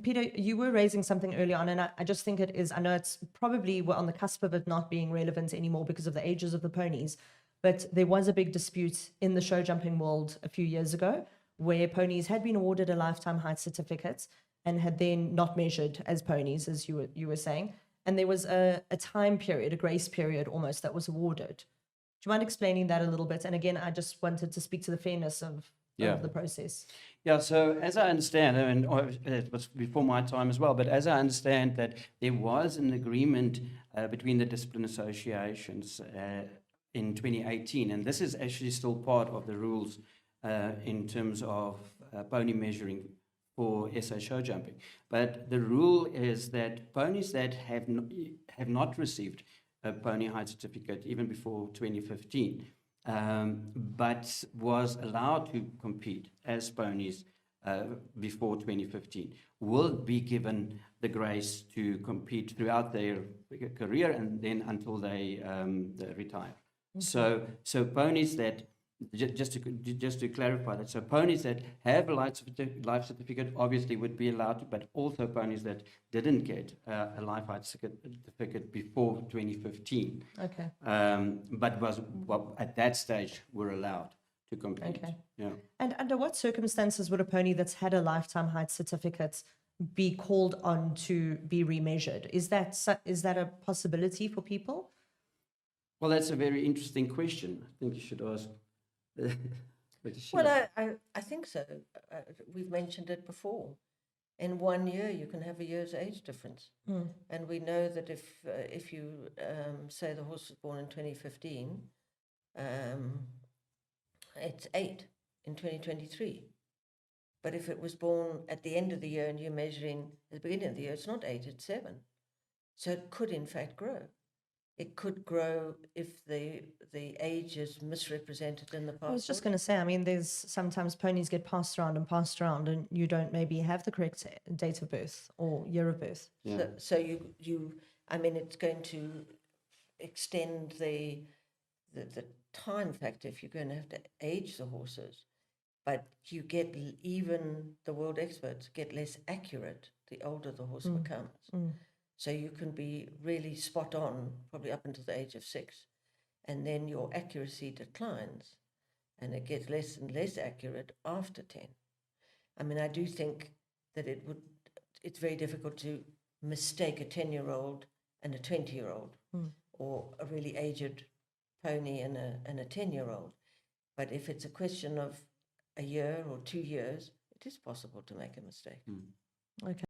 Peter, you were raising something early on, and I just think it is, I know it's probably we're on the cusp of it not being relevant anymore because of the ages of the ponies, but there was a big dispute in the show jumping world a few years ago where ponies had been awarded a lifetime height certificate and had then not measured as ponies, as you were saying. And there was a time period, a grace period almost, that was awarded. Do you mind explaining that a little bit? And again, I just wanted to speak to the fairness of the process. Yeah, so as I understand, and it was before my time as well, but as I understand that there was an agreement between the discipline associations in 2018, and this is actually still part of the rules in terms of pony measuring for SA show jumping. But the rule is that ponies that have not received a pony height certificate even before 2015, but was allowed to compete as ponies before 2015, will be given the grace to compete throughout their career and then until they retire. So ponies that, just to clarify that, so ponies that have a life certificate obviously would be allowed to, but also ponies that didn't get a life height certificate before 2015, but at that stage were allowed to compete. Okay. Yeah. And under what circumstances would a pony that's had a lifetime height certificate be called on to be remeasured? Is that a possibility for people? Well, that's a very interesting question. I think you should ask. Well, I think so. We've mentioned it before. In 1 year, you can have a year's age difference. And we know that if you say the horse was born in 2015, it's 8 in 2023. But if it was born at the end of the year and you're measuring at the beginning of the year, it's not 8, it's 7. So it could, in fact, grow. It could grow if the age is misrepresented in the passport. I was just going to say, I mean, there's sometimes ponies get passed around and you don't maybe have the correct date of birth or year of birth. Yeah. So you I mean, it's going to extend the time factor if you're going to have to age the horses. But you get, even the world experts get less accurate the older the horse becomes. So you can be really spot on, probably up until the age of 6. And then your accuracy declines and it gets less and less accurate after 10. I mean, I do think that it's very difficult to mistake a 10-year-old and a 20-year-old or a really aged pony and a 10-year-old. But if it's a question of a year or 2 years, it is possible to make a mistake. Okay.